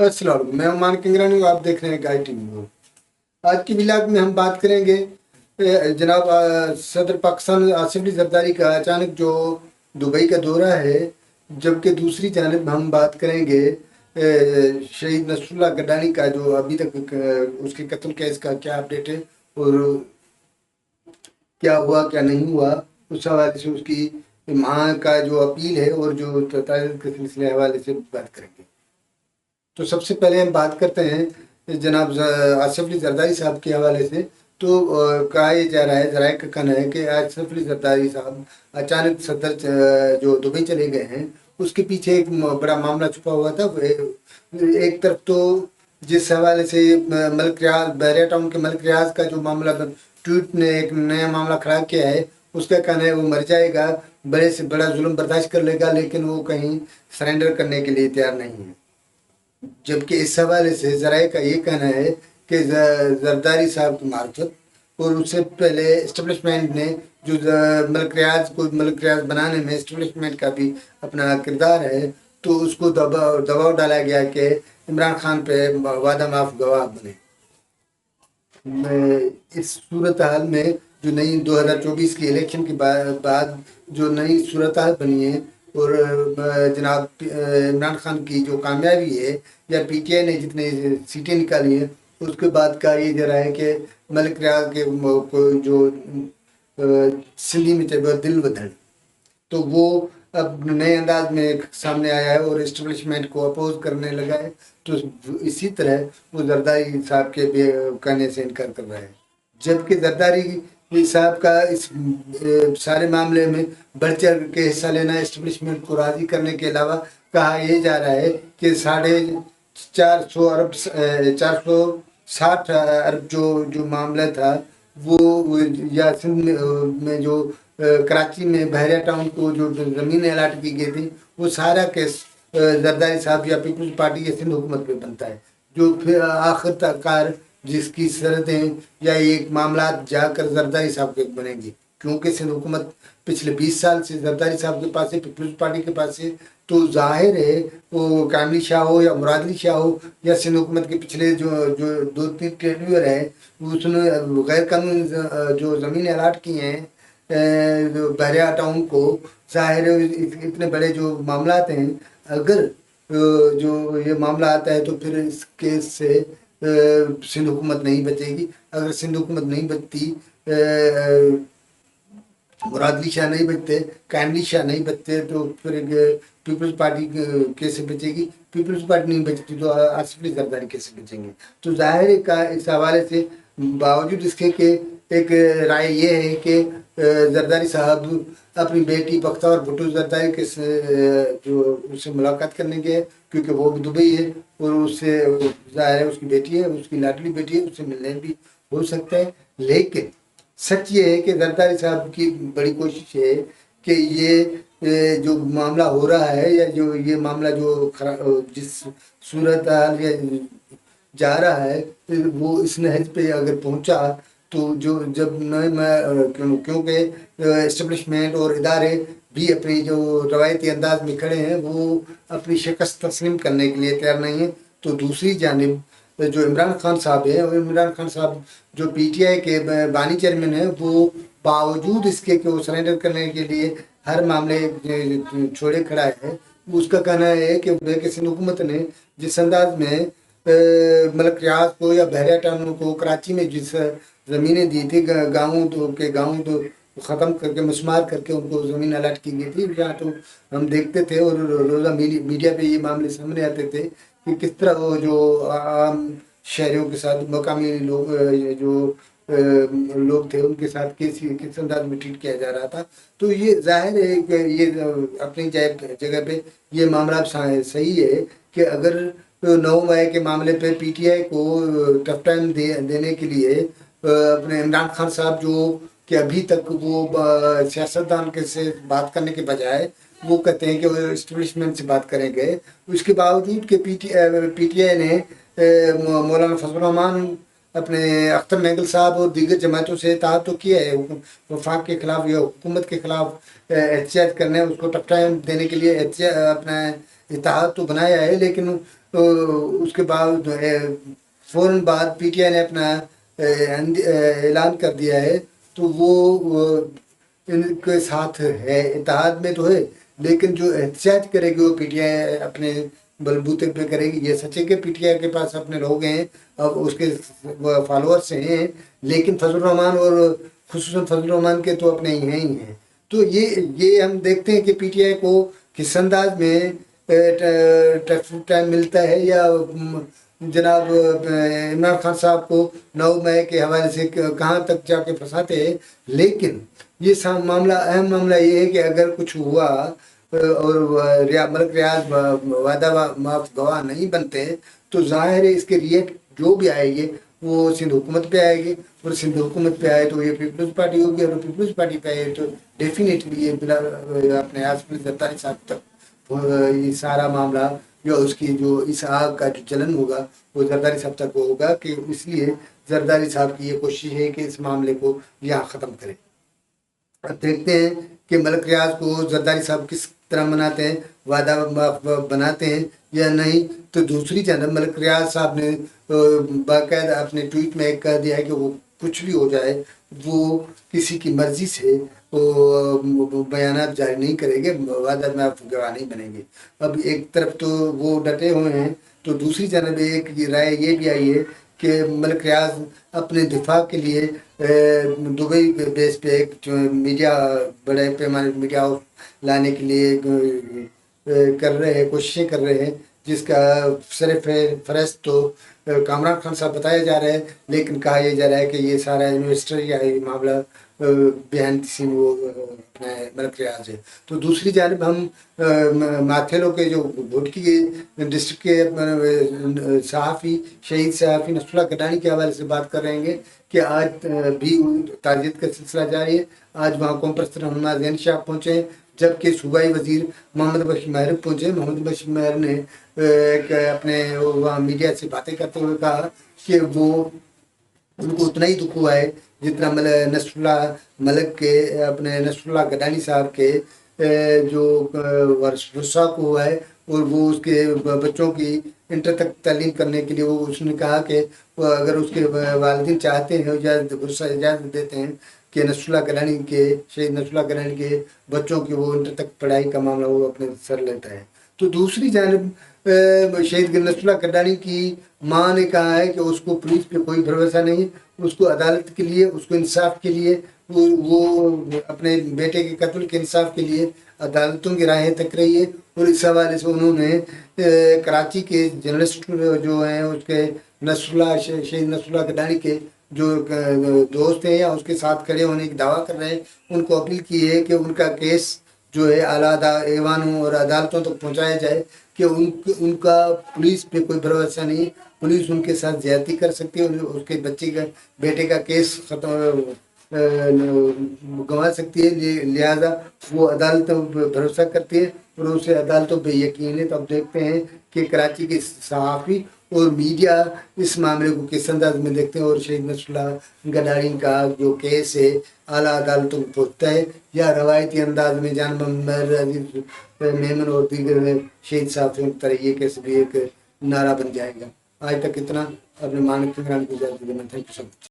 अस्सलाम वालेकुम, मैं उमान किंगरानी हूँ। आप देख रहे हैं गाय टीवी को। आज की व्लॉग में हम बात करेंगे जनाब सदर पाकिस्तान आसिफ अली जरदारी का अचानक जो दुबई का दौरा है, जबकि दूसरी जानब हम बात करेंगे शहीद नसरुल्लाह गडानी का जो अभी तक उसके कत्ल केस का क्या अपडेट है और क्या हुआ क्या नहीं हुआ, उस हवाले से उसकी माँ का जो अपील है और जो ताज़ियत के सिलसिले हवाले से बात करेंगे। तो सबसे पहले हम बात करते हैं जनाब आसिफ अली जरदारी साहब के हवाले से। तो कहा यह जा रहा है, ज़राए का कहना है कि आसिफ अली जरदारी साहब अचानक सदर जो दुबई चले गए हैं, उसके पीछे एक बड़ा मामला छुपा हुआ था। एक तरफ तो जिस हवाले से मलिक रियाज बहरिया टाउन के मलिक रियाज का जो मामला ट्वीट ने एक नया मामला खड़ा किया है, उसका कहना है वो मर जाएगा, बड़े से बड़ा जुल्म बर्दाश्त कर लेगा, लेकिन वो कहीं सरेंडर करने के लिए तैयार नहीं है। जबकि इस हवाले से ज़राए का ये कहना है कि जरदारी साहब की मार्फत और उससे पहले इस्टबलिशमेंट ने जो मलिक रियाज को मलिक रियाज बनाने में इस्टबलिशमेंट का भी अपना किरदार है, तो उसको दबाव डाला गया कि इमरान खान पे वादा माफ गवाह बने। इस सूरत हाल में जो नई 2024 की इलेक्शन के बाद जो नई सूरत हाल बनी है और जनाब इमरान खान की जो कामयाबी है या पीटीआई ने जितने सीटें निकाली हैं, उसके बाद का ये जा रहा है कि मलिक रियाज के को जो सिंधी में थे दिल बदल, तो वो अब नए अंदाज में सामने आया है और इस्टेब्लिशमेंट को अपोज करने लगा है। तो इसी तरह वो जरदारी साहब के कहने से इनकार कर रहा है, जबकि जरदारी साहब का इस सारे मामले में बढ़ चढ़ के हिस्सा लेना, इस्टेब्लिशमेंट को राज़ी करने के अलावा कहा यह जा रहा है कि 460 अरब जो मामला था वो या सिंध में जो कराची में बहरिया टाउन को जो ज़मीन अलाट की गई थी, वो सारा केस जरदारी साहब या पीपल्स पार्टी के सिंध हुकूमत पे बनता है, जो फिर आखिर तक जिसकी शरतें या एक मामला जाकर जरदारी साहब के बनेंगी, क्योंकि सिंध हुकूमत पिछले 20 साल से जरदारी साहब के पास है, पीपल्स पार्टी के पास है। तो जाहिर है वो कामली शाह हो या मुरादली शाह हो या सिंध हुकूमत के पिछले जो 2-3 टेन्यूर है, उसने गैर कानूनी जो ज़मीन अलाट की हैं बहरिया टाउन को, जाहिर है इतने बड़े जो मामला हैं, अगर जो ये मामला आता है तो फिर इस केस से सिंध हुकूमत नहीं बचेगी। अगर सिंध हुकूमत नहीं बचती, मुरादली शाह नहीं बचते, कामली शाह नहीं बचते, तो फिर पीपल्स पार्टी कैसे बचेगी? पीपल्स पार्टी नहीं बचती तो आसिफ अली जरदारी कैसे बचेंगे? तो जाहिर का इस हवाले से बावजूद इसके कि एक राय ये है कि जरदारी साहब अपनी बेटी बख्तावर भुट्टो जरदारी के जो उससे मुलाकात करने गए, क्योंकि वो भी दुबई है और उससे जाहिर है उसकी बेटी है, उसकी लाडली बेटी है, उससे मिलने भी हो सकता है। लेकिन सच ये है कि जरदारी साहब की बड़ी कोशिश है कि ये जो मामला हो रहा है या जो ये मामला जो जिस सूरत हाल या जा रहा है, वो इस नहज पे अगर पहुंचा तो जो जब क्योंकि इस्टेब्लिशमेंट और इदारे भी अपनी जो रवायती अंदाज में खड़े हैं, वो अपनी शिकस्त तस्लीम करने के लिए तैयार नहीं है। तो दूसरी जानिब जो इमरान खान साहब है, और इमरान खान साहब जो पीटीआई के बानी चेयरमैन है, वो बावजूद इसके कि वो सरेंडर करने के लिए हर मामले छोड़े खड़ा है। उसका कहना है कि सिंध हुकूमत ने जिस अंदाज में मलिक रियाज को या बहरिया टाउन को कराची में जिस ज़मीनें दी थी, गाँव तो ख़त्म करके मस्मार करके उनको ज़मीन अलाट की गई थी, जहाँ तो हम देखते थे और रोज़ा मीडिया पे ये मामले सामने आते थे कि किस तरह वो जो आम शहरियों के साथ मकामी लोग थे उनके साथ किस अंदाज में ट्रीट किया जा रहा था। तो ये जाहिर है कि ये अपनी जगह पे ये मामला सही है कि अगर 9 मई के मामले पे पीटीआई को टफ टाइम देने के लिए अपने इमरान खान साहब जो कि अभी तक वो सियासतदान के से बात करने के बजाय वो कहते हैं कि वो इस्टेब्लिशमेंट से बात करेंगे, उसके बावजूद कि पीटीआई ने मौलाना फजल रहमान अपने अख्तर महंगल साहब और दीगर जमातों से इत्तेहाद तो किया है वफाक के खिलाफ या हुकूमत के खिलाफ एहतजाज करने, उसको टफ टाइम देने के लिए अपना इत्तेहाद तो बनाया है, लेकिन اس کے بعد فوراً بعد پی ٹی آئی نے اپنا اعلان کر دیا ہے، تو وہ ان کے ساتھ ہے، اتحاد میں تو ہے، لیکن جو احتجاج کرے گی وہ پی ٹی آئی اپنے بلبوتے پہ کرے گی۔ یہ سچ ہے کہ پی ٹی آئی کے پاس اپنے لوگ ہیں، اب اس کے فالوورس ہیں، لیکن فضل الرحمان اور خصوصاً فضل الرحمان کے تو اپنے ہی ہیں۔ تو یہ ہم دیکھتے ہیں کہ پی ٹی آئی کو کس انداز میں ٹائم ملتا ہے، یا جناب عمران خان صاحب کو 9 مئی کے حوالے سے کہاں تک جا کے پھنساتے ہیں۔ لیکن یہ معاملہ، اہم معاملہ یہ ہے کہ اگر کچھ ہوا اور ملک ریاض وعدہ معاف گواہ نہیں بنتے، تو ظاہر ہے اس کے ریٹ جو بھی آئے گی وہ سندھ حکومت پہ آئے گی، اور سندھ حکومت پہ آئے تو یہ پیپلز پارٹی ہوگی، اور پیپلز پارٹی پہ آئے تو ڈیفینیٹلی یہ بلا اپنے آصف علی زرداری صاحب تک یہ سارا معاملہ، یا اس کی جو اس آگ کا جو چلن ہوگا وہ زرداری صاحب تک ہوگا، کہ اس لیے زرداری صاحب کی یہ کوشش ہے کہ اس معاملے کو یہاں ختم کرے۔ اب دیکھتے ہیں کہ ملک ریاض کو زرداری صاحب کس طرح مناتے ہیں، وعدہ بناتے ہیں یا نہیں۔ تو دوسری جانب ملک ریاض صاحب نے باقاعدہ اپنے ٹویٹ میں کہہ دیا ہے کہ وہ کچھ بھی ہو جائے وہ کسی کی مرضی سے وہ بیانات جاری نہیں کریں گے، وعدہ میں آپ گواہ نہیں بنیں گے۔ اب ایک طرف تو وہ ڈٹے ہوئے ہیں، تو دوسری جانب ایک رائے یہ بھی آئی ہے کہ ملک ریاض اپنے دفاع کے لیے دبئی بیس پہ ایک میڈیا، بڑے پیمانے میڈیا لانے کے لیے کر رہے ہیں، کوششیں کر رہے ہیں، جس کا سر فہرست تو کامران خان صاحب بتایا جا رہا ہے، لیکن کہا یہ جا رہا ہے کہ یہ سارا انویسٹر یا یہ معاملہ بہن تسیم وہ اپنا ملک ریاض ہے۔ تو دوسری جانب ہم ماتھیلو کے جو بھوٹکی کے ڈسٹرکٹ کے صحافی، شہید صحافی نصر اللہ گڈانی کے حوالے سے بات کر رہے ہیں کہ آج بھی تعزیت کا سلسلہ جاری ہے۔ آج وہاں قوم پرست رہنما زین شاہ پہنچے ہیں، جبکہ صوبائی وزیر محمد بشیر مہر پہنچے۔ محمد بشیر مہر نے اپنے وہاں میڈیا سے باتیں کرتے ہوئے کہا کہ وہ ان کو اتنا ہی دکھ ہوا ہے جتنا نصر اللہ ملک کے اپنے نصر اللہ گڈانی صاحب کے جو ورثاء کو ہوا ہے، اور وہ اس کے بچوں کی انٹر تک تعلیم کرنے کے لیے وہ اس نے کہا کہ اگر اس کے والدین چاہتے ہیں، اجازت دیتے ہیں کہ نصر اللہ گڈانی کے، شہید نصر اللہ گڈانی کے بچوں کی وہ انٹر تک پڑھائی کا معاملہ وہ اپنے سر لیتا ہے۔ تو دوسری جانب شہید نصر اللہ گڈانی کی ماں نے کہا ہے کہ اس کو پولیس پہ کوئی بھروسہ نہیں، اس کو عدالت کے لیے، اس کو انصاف کے لیے، وہ اپنے بیٹے کے قتل کے انصاف کے لیے عدالتوں کی راہیں تک رہی ہے۔ اور اس حوالے سے انہوں نے کراچی کے جرنلسٹ جو ہیں، اس کے شہید نصر اللہ گڈانی کے جو دوست ہیں یا اس کے ساتھ کھڑے ہونے کی دعویٰ کر رہے ہیں، ان کو اپیل کی ہے کہ ان کا کیس جو ہے اعلیٰ ایوانوں اور عدالتوں تک پہنچایا جائے، کہ ان کا پولیس پہ کوئی بھروسہ نہیں، پولیس ان کے ساتھ زیادتی کر سکتی ہے، اس کے بیٹے کا کیس گنوا سکتی ہے، لہذا وہ عدالتوں پہ بھروسہ کرتی ہے اور اسے عدالتوں پہ یقین ہے۔ تو اب دیکھتے ہیں کہ کراچی کے صحافی اور میڈیا اس معاملے کو کس انداز میں دیکھتے ہیں، اور شہید نصر اللہ گڈانی کا جو کیس ہے اعلیٰ عدالتوں میں پہنچتا ہے، یا روایتی انداز میں جان محمد عزیز میمن اور دیگر شہید صحافیوں کی طرح یہ کیس بھی ایک نعرہ بن جائے گا۔ آج تک اتنا، اپنے مانک کو اجازت دینا، تھینک یو سو مچ۔